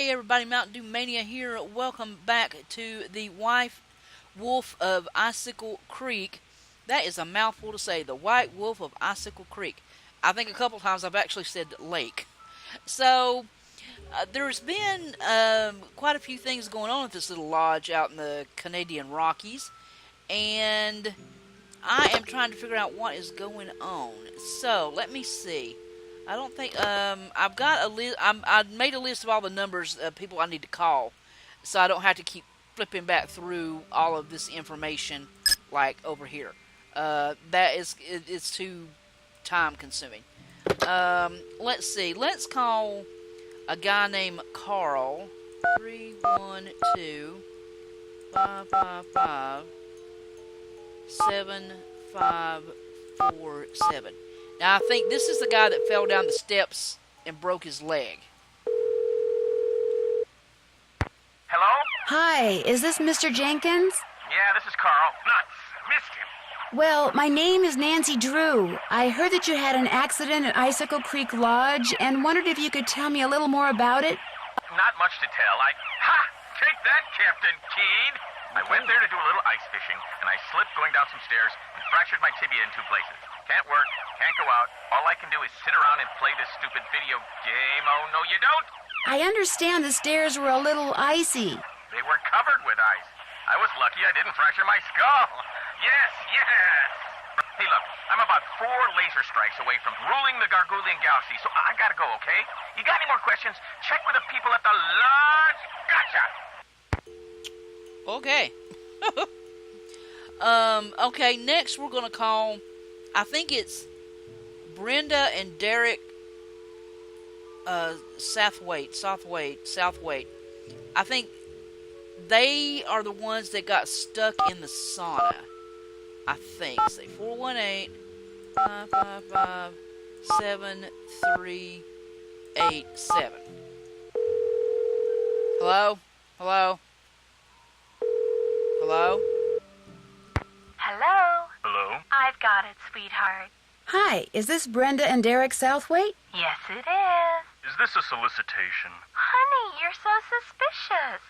Hey everybody, Mntdewmania here. Welcome back to the White Wolf of Icicle Creek. That is a mouthful to say. The White Wolf of Icicle Creek. I think a couple times I've actually said lake. So, there's been quite a few things going on at this little lodge out in the Canadian Rockies. And I am trying to figure out what is going on. So, let me see. I don't think I've got a list. I made a list of all the numbers of people I need to call, so I don't have to keep flipping back through all of this information like over here. It's too time consuming. Let's see. Let's call a guy named Carl. 312-555-7547. Now, I think this is the guy that fell down the steps and broke his leg. Hello? Hi, is this Mr. Jenkins? Yeah, this is Carl. Nuts. Missed him. Well, my name is Nancy Drew. I heard that you had an accident at Icicle Creek Lodge and wondered if you could tell me a little more about it. Not much to tell. Take that, Captain Keen. I went there to do a little ice fishing, and I slipped going down some stairs and fractured my tibia in two places. Can't work, can't go out. All I can do is sit around and play this stupid video game. Oh, no, you don't? I understand the stairs were a little icy. They were covered with ice. I was lucky I didn't fracture my skull. Yes. Hey, look, I'm about 4 laser strikes away from ruling the Gargoylian Galaxy, so I gotta go, okay? You got any more questions? Check with the people at the lodge. Gotcha! Okay. Okay, next we're gonna call, I think it's Brenda and Derek Southwaite. I think they are the ones that got stuck in the sauna. I think. Say 418-555-7387. Hello? Hello? Hello? I've got it, sweetheart. Hi, is this Brenda and Derek Southwaite? Yes, it is. Is this a solicitation? Honey, you're so suspicious.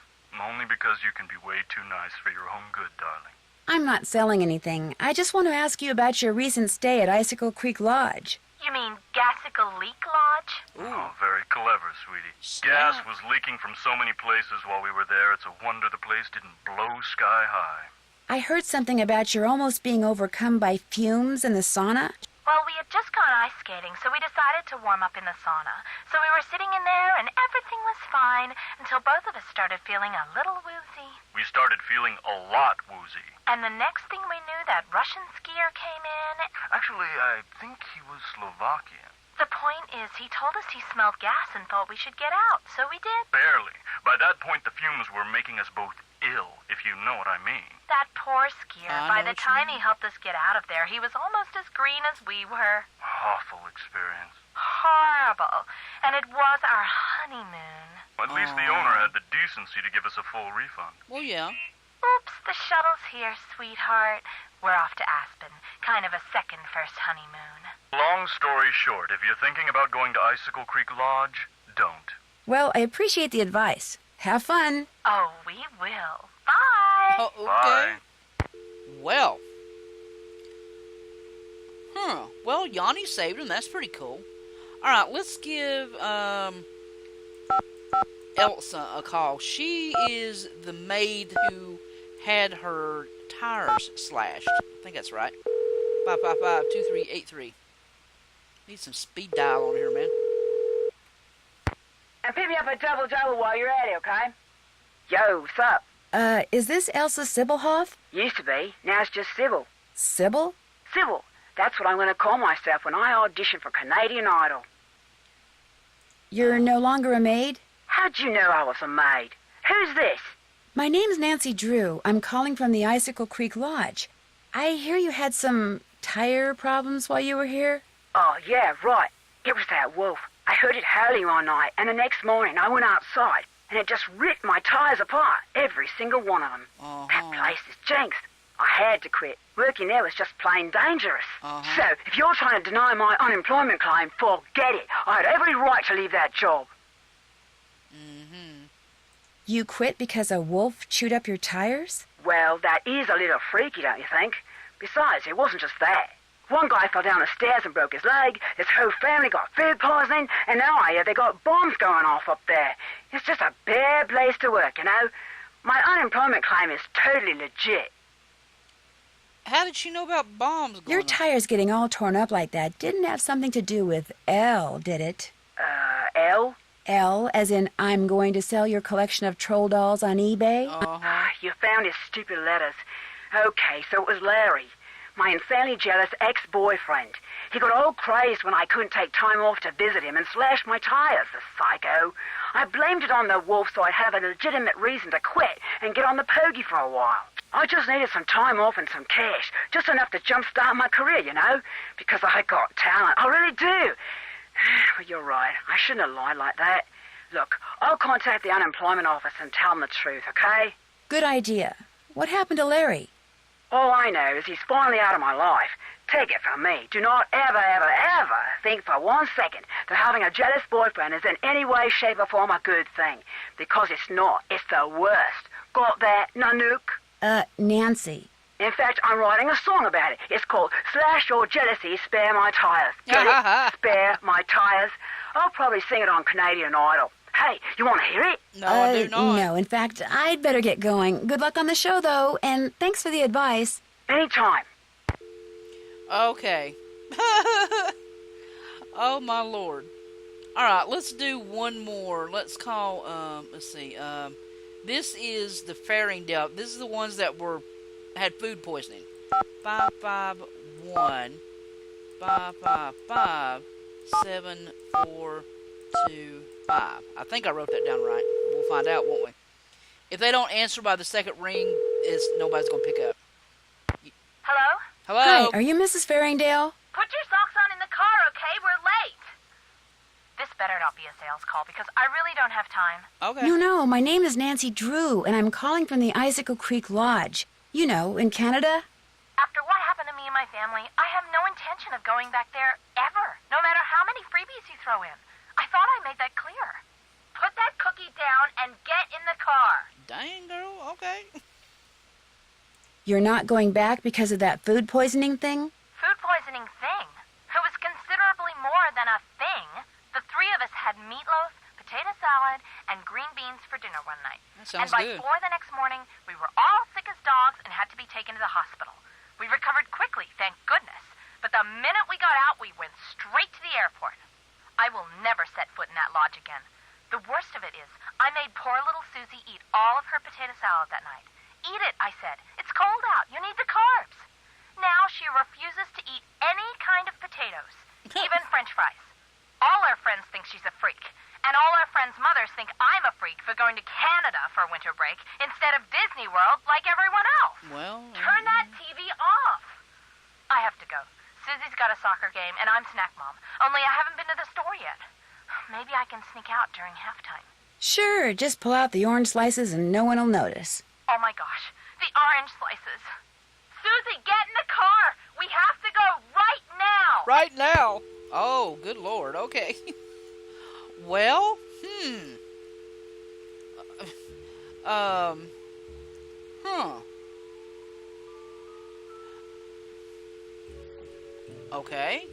Only because you can be way too nice for your own good, darling. I'm not selling anything. I just want to ask you about your recent stay at Icicle Creek Lodge. You mean Gasicle Leak Lodge? Oh, very clever, sweetie. Gas was leaking from so many places while we were there, it's a wonder the place didn't blow sky high. I heard something about your almost being overcome by fumes in the sauna. Well, we had just gone ice skating, so we decided to warm up in the sauna. So we were sitting in there, and everything was fine until both of us started feeling a little woozy. We started feeling a lot woozy. And the next thing we knew, that Russian skier came in. Actually, I think he was Slovakian. The point is, he told us he smelled gas and thought we should get out, so we did. Barely. By that point, the fumes were making us both ill, if you know what I mean. That poor skier. By the time he helped us get out of there, he was almost as green as we were. Awful experience. Horrible. And it was our honeymoon. At least the owner had the decency to give us a full refund. Well, yeah. Oops, the shuttle's here, sweetheart. We're off to Aspen. Kind of a second first honeymoon. Long story short, if you're thinking about going to Icicle Creek Lodge, don't. Well, I appreciate the advice. Have fun. Oh, we will. Bye. Oh, okay. Bye. Well. Well, Yanni saved him. That's pretty cool. Alright, let's give Elsa a call. She is the maid who had her tires slashed. I think that's right. 555-2383. Need some speed dial on here, man. And pick me up a double while you're at it, okay? Yo, what's up? Is this Elsa Sybilhoff? Used to be. Now it's just Sybil. Sybil? Sybil. That's what I'm going to call myself when I audition for Canadian Idol. You're no longer a maid? How'd you know I was a maid? Who's this? My name's Nancy Drew. I'm calling from the Icicle Creek Lodge. I hear you had some tire problems while you were here? Oh, yeah, right. It was that wolf. I heard it howling one night, and the next morning I went outside, and it just ripped my tires apart, every single one of them. That place is jinxed. I had to quit. Working there was just plain dangerous. So, if you're trying to deny my unemployment claim, forget it. I had every right to leave that job. You quit because a wolf chewed up your tires? Well, that is a little freaky, don't you think? Besides, it wasn't just that. One guy fell down the stairs and broke his leg, his whole family got food poisoning, and now I hear they got bombs going off up there. It's just a bad place to work, you know? My unemployment claim is totally legit. How did she know about bombs going Your off? tires getting all torn up like that didn't have something to do with L, did it? L? L, as in I'm going to sell your collection of troll dolls on eBay? Uh-huh. You found his stupid letters. Okay, so it was Larry, my insanely jealous ex-boyfriend. He got all crazed when I couldn't take time off to visit him and slashed my tires, the psycho. I blamed it on the wolf so I'd have a legitimate reason to quit and get on the pokey for a while. I just needed some time off and some cash, just enough to jumpstart my career, you know, because I got talent. I really do. But you're right. I shouldn't have lied like that. Look, I'll contact the unemployment office and tell them the truth, okay? Good idea. What happened to Larry? All I know is he's finally out of my life. Take it from me. Do not ever, ever, ever think for 1 second that having a jealous boyfriend is in any way, shape, or form a good thing. Because it's not. It's the worst. Got that, Nanook? Nancy. In fact, I'm writing a song about it. It's called Slash Your Jealousy, Spare My Tires. Get it? Spare My Tires. I'll probably sing it on Canadian Idol. Hey, you want to hear it? No, I do not. No, in fact, I'd better get going. Good luck on the show, though, and thanks for the advice. Anytime. Okay. Oh, my Lord. All right, let's do one more. Let's call, let's see. This is the Faringdale. This is the ones that had food poisoning. 551 555 7425. I think I wrote that down right. We'll find out, won't we? If they don't answer by the second ring, nobody's going to pick up. Hello? Hello? Hi, are you Mrs. Faringdale? Put your socks on in the car, okay? We're late. This better not be a sales call because I really don't have time. Okay. No, my name is Nancy Drew, and I'm calling from the Icicle Creek Lodge. You know, in Canada. After what happened to me and my family, I have no intention of going back there ever, no matter how many freebies you throw in. I thought I made that clear. Put that cookie down and get in the car. Dang, girl. Okay. You're not going back because of that food poisoning thing? Food poisoning thing? It was considerably more than a thing. The three of us had meatloaf, potato salad, and green beans for dinner one night. That sounds and by good. 4 the next morning, we were all sick as dogs and had to be taken to the hospital. We recovered quickly, thank goodness. But the minute we got out, we went straight to the airport. I will never set foot in that lodge again. The worst of it is, I made poor little Susie eat all of her potato salad that night. Eat it, I said. It's cold out. You need the carbs. Now she refuses to eat any kind of potatoes, even French fries. All our friends think she's a freak. And all our friends' mothers think I'm a freak for going to Canada for winter break instead of Disney World like everyone else. Well, Turn that TV off. I have to go. Susie's got a soccer game, and I'm snack mom. Only I haven't been to the store yet. Maybe I can sneak out during halftime. Sure, just pull out the orange slices and no one will notice. Oh my gosh, the orange slices. Susie, get in the car. We have to go right now. right now. Oh, good Lord. Okay. Well, Okay.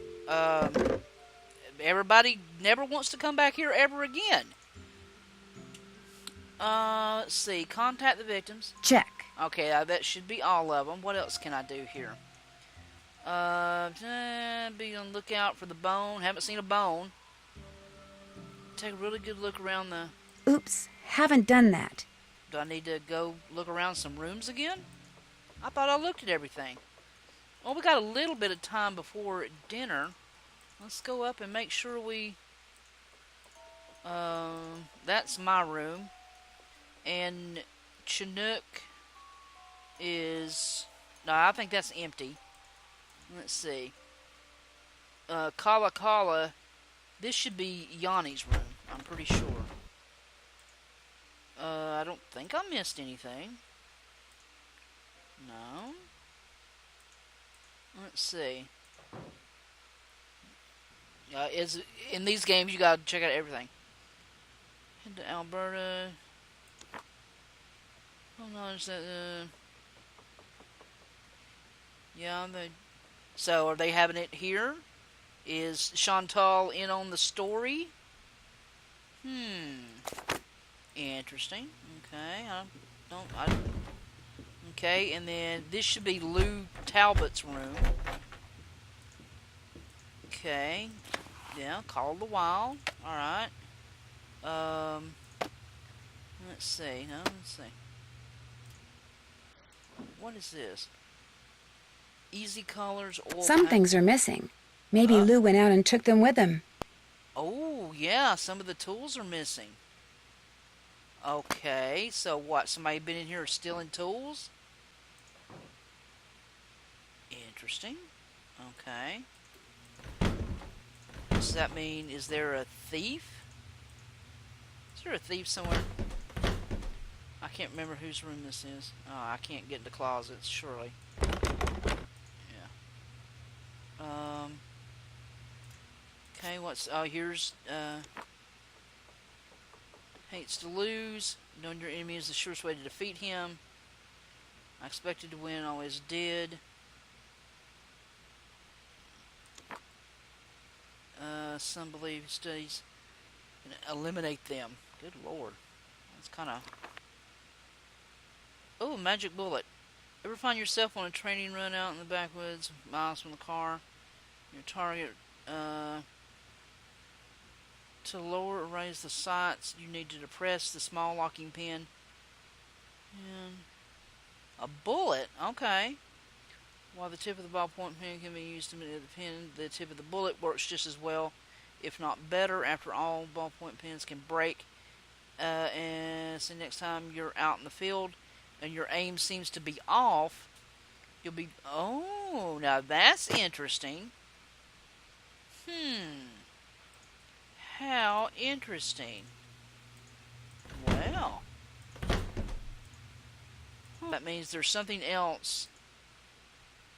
Everybody never wants to come back here ever again. Let's see. Contact the victims. Check. Okay, that should be all of them. What else can I do here? Be on the lookout for the bone. Haven't seen a bone. Take a really good look around the... Oops, haven't done that. Do I need to go look around some rooms again? I thought I looked at everything. Well, we got a little bit of time before dinner. Let's go up and make sure we... that's my room. And Chinook is... No, I think that's empty. Let's see. Kala Kala. This should be Yanni's room. I'm pretty sure. I don't think I missed anything. No. Let's see. In these games, you gotta check out everything. Head to Alberta. Hold on, is that, yeah, so are they having it here? Is Chantal in on the story? Interesting. Okay, okay, and then this should be Lou Talbot's room. Okay, yeah, Call of the Wild. Alright. Let's see. What is this? Easy colors or Some things are missing. Maybe Lou went out and took them with him. Oh, yeah, some of the tools are missing. Okay, so what? Somebody been in here stealing tools? Interesting. Okay. Does that mean, is there a thief? Is there a thief somewhere? I can't remember whose room this is. Oh, I can't get into closets, surely. Yeah. Okay, here's, hates to lose. Knowing your enemy is the surest way to defeat him. I expected to win, always did. Some believe studies can eliminate them. Good lord. That's kind of... Oh, magic bullet. Ever find yourself on a training run out in the backwoods, miles from the car? Your target, to lower or raise the sights, you need to depress the small locking pin. And a bullet? Okay. While the tip of the ballpoint pen can be used to manipulate the pen, the tip of the bullet works just as well, if not better. After all, ballpoint pens can break. And so next time you're out in the field and your aim seems to be off, you'll be... Oh, now that's interesting. How interesting. Well, that means there's something else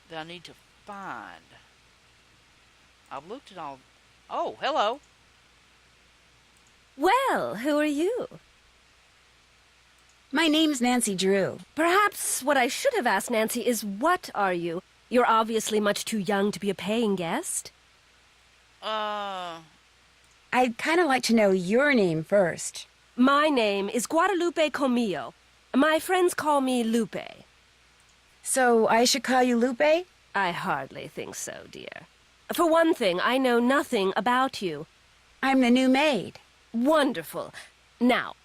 that I need to find. I've looked at all... Oh, hello. Well, who are you? My name's Nancy Drew. Perhaps what I should have asked, Nancy, is what are you? You're obviously much too young to be a paying guest. I'd kind of like to know your name first. My name is Guadalupe Comillo. My friends call me Lupe. So I should call you Lupe? I hardly think so, dear. For one thing, I know nothing about you. I'm the new maid. Wonderful. Now,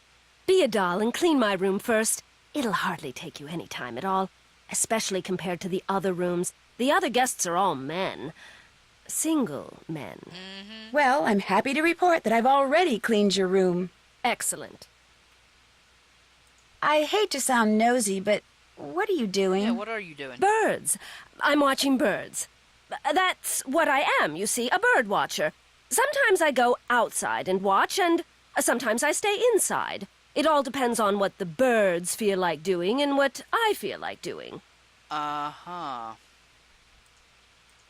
be a doll and clean my room first. It'll hardly take you any time at all, especially compared to the other rooms. The other guests are all men. Single men. Well, I'm happy to report that I've already cleaned your room. Excellent. I hate to sound nosy, but what are you doing? Yeah, what are you doing? Birds. I'm watching birds. That's what I am, you see, a bird watcher. Sometimes I go outside and watch, and sometimes I stay inside. It all depends on what the birds feel like doing and what I feel like doing. Uh-huh.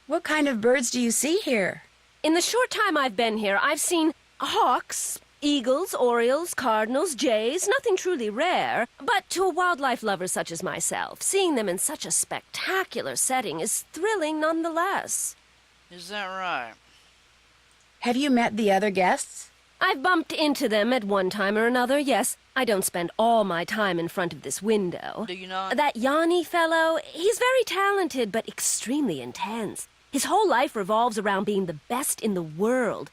What kind of birds do you see here? In the short time I've been here, I've seen hawks, eagles, orioles, cardinals, jays, nothing truly rare. But to a wildlife lover such as myself, seeing them in such a spectacular setting is thrilling nonetheless. Is that right? Have you met the other guests? I've bumped into them at one time or another, yes. I don't spend all my time in front of this window. Do you not? That Yanni fellow, he's very talented, but extremely intense. His whole life revolves around being the best in the world.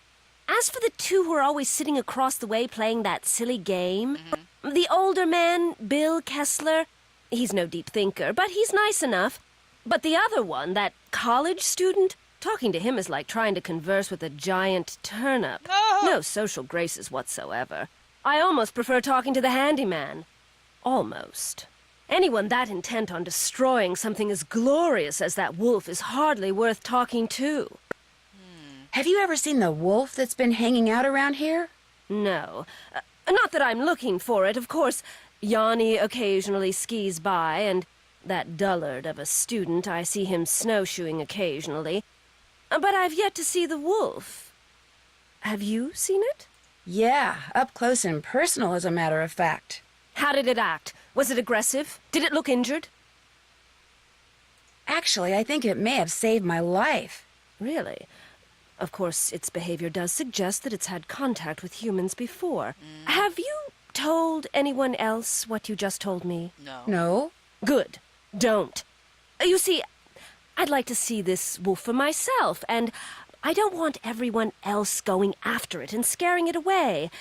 As for the two who are always sitting across the way playing that silly game, the older man, Bill Kessler, he's no deep thinker, but he's nice enough. But the other one, that college student, talking to him is like trying to converse with a giant turnip. No social graces whatsoever. I almost prefer talking to the handyman. Almost. Anyone that intent on destroying something as glorious as that wolf is hardly worth talking to. Have you ever seen the wolf that's been hanging out around here? No. Not that I'm looking for it, of course. Yanni occasionally skis by, and that dullard of a student, I see him snowshoeing occasionally. But I've yet to see the wolf. Have you seen it? Yeah, up close and personal, as a matter of fact. How did it act? Was it aggressive? Did it look injured? Actually, I think it may have saved my life. Really? Of course, its behavior does suggest that it's had contact with humans before. Have you told anyone else what you just told me? No. No? Good. Don't. You see, I'd like to see this wolf for myself, and I don't want everyone else going after it and scaring it away.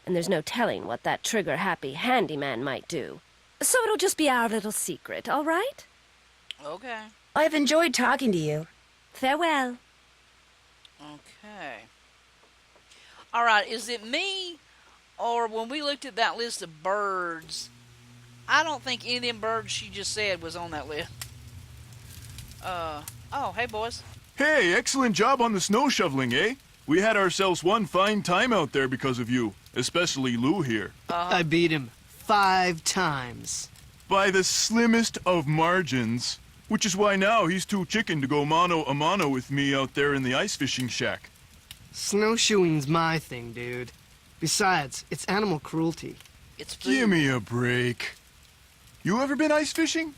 And there's no telling what that trigger-happy handyman might do. So it'll just be our little secret, all right? Okay. I've enjoyed talking to you. Farewell. Okay. All right, is it me, or when we looked at that list of birds, I don't think any of them birds she just said was on that list. Oh, hey, boys. Hey, excellent job on the snow shoveling, eh? We had ourselves one fine time out there because of you, especially Lou here. I beat him 5 times. By the slimmest of margins, which is why now he's too chicken to go mano a mano with me out there in the ice fishing shack. Snowshoeing's my thing, dude. Besides, it's animal cruelty. It's food. Give me a break. You ever been ice fishing?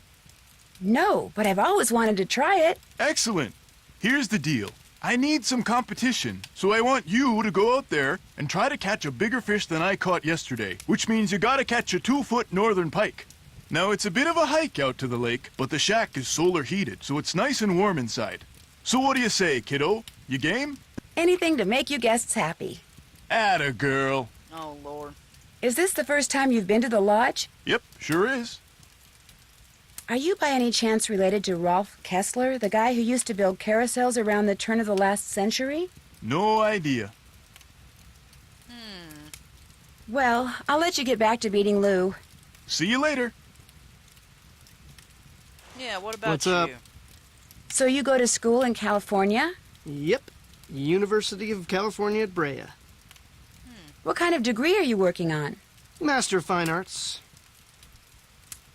No, but I've always wanted to try it. Excellent. Here's the deal. I need some competition, so I want you to go out there and try to catch a bigger fish than I caught yesterday, which means you gotta catch a 2-foot northern pike. Now, it's a bit of a hike out to the lake, but the shack is solar heated, so it's nice and warm inside. So what do you say, kiddo? You game? Anything to make you guests happy. Atta girl. Oh, Lord. Is this the first time you've been to the lodge? Yep, sure is. Are you by any chance related to Rolf Kessler, the guy who used to build carousels around the turn of the last century? No idea. Well, I'll let you get back to beating Lou. See you later. Yeah, what about What's you? up? So you go to school in California? Yep. University of California at Brea. What kind of degree are you working on? Master of Fine Arts.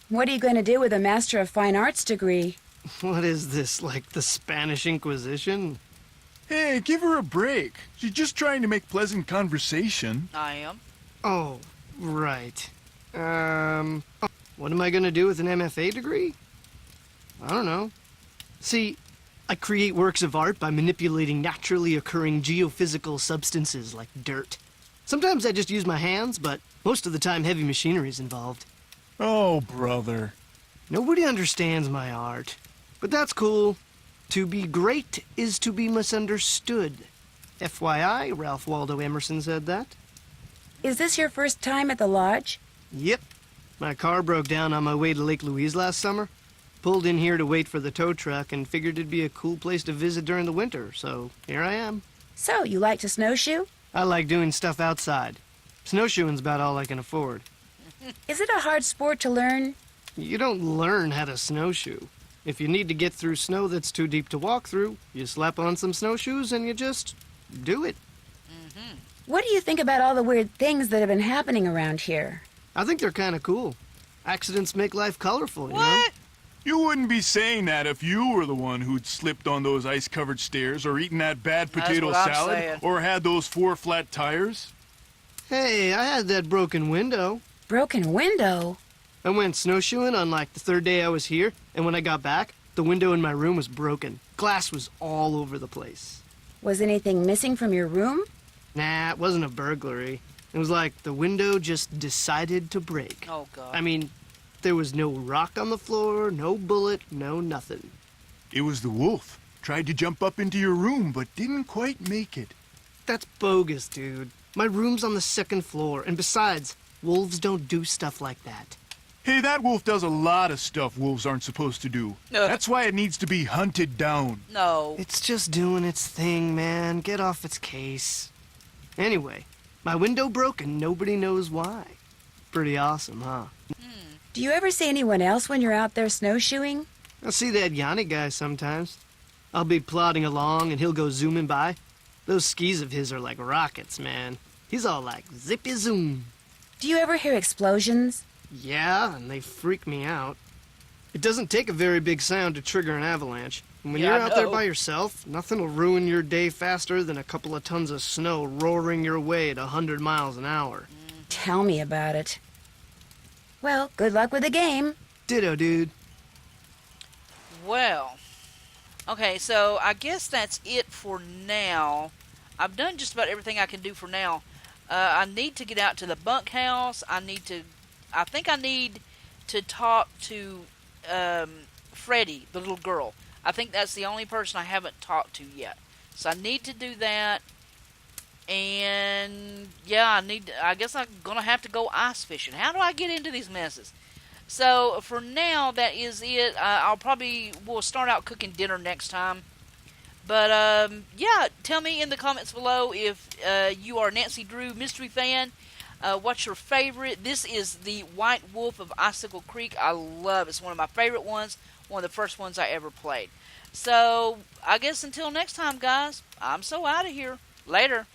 What are you going to do with a Master of Fine Arts degree? What is this, like the Spanish Inquisition? Hey, give her a break. She's just trying to make pleasant conversation. I am. Oh, right. What am I gonna do with an MFA degree? I don't know. See, I create works of art by manipulating naturally occurring geophysical substances like dirt. Sometimes I just use my hands, but most of the time heavy machinery's involved. Oh, brother. Nobody understands my art. But that's cool. To be great is to be misunderstood. FYI, Ralph Waldo Emerson said that. Is this your first time at the lodge? Yep. My car broke down on my way to Lake Louise last summer. Pulled in here to wait for the tow truck and figured it'd be a cool place to visit during the winter, so here I am. So, you like to snowshoe? I like doing stuff outside. Snowshoeing's about all I can afford. Is it a hard sport to learn? You don't learn how to snowshoe. If you need to get through snow that's too deep to walk through, you slap on some snowshoes and you just do it. What do you think about all the weird things that have been happening around here? I think they're kind of cool. Accidents make life colorful, you know? What? You wouldn't be saying that if you were the one who'd slipped on those ice-covered stairs or eaten that bad potato what I'm salad saying. or had those 4 flat tires. Hey, I had that broken window. Broken window? I went snowshoeing on like the 3rd day I was here, and when I got back, the window in my room was broken. Glass was all over the place. Was anything missing from your room? Nah, it wasn't a burglary. It was like the window just decided to break. Oh, God. I mean, there was no rock on the floor, no bullet, no nothing. It was the wolf. Tried to jump up into your room, but didn't quite make it. That's bogus, dude. My room's on the 2nd floor, and besides, wolves don't do stuff like that. Hey, that wolf does a lot of stuff wolves aren't supposed to do. That's why it needs to be hunted down. No. It's just doing its thing, man. Get off its case. Anyway, my window broke and nobody knows why. Pretty awesome, huh? Do you ever see anyone else when you're out there snowshoeing? I see that Yanni guy sometimes. I'll be plodding along and he'll go zooming by. Those skis of his are like rockets, man. He's all like zippy zoom. Do you ever hear explosions? Yeah, and they freak me out. It doesn't take a very big sound to trigger an avalanche. And when Yeah, you're I out there know. by yourself, nothing will ruin your day faster than a couple of tons of snow roaring your way at 100 miles an hour. Tell me about it. Well, good luck with the game. Ditto, dude. Well, okay, so I guess that's it for now. I've done just about everything I can do for now. I need to get out to the bunkhouse. I think I need to talk to Freddie, the little girl. I think that's the only person I haven't talked to yet. So I need to do that. And yeah, I guess I'm gonna have to go ice fishing. How do I get into these messes? So for now, that is it. We'll start out cooking dinner next time. But yeah, tell me in the comments below if you are a Nancy Drew mystery fan. What's your favorite? This is the White Wolf of Icicle Creek. I love it. It's one of my favorite ones. One of the first ones I ever played. So I guess until next time, guys, I'm so out of here. Later.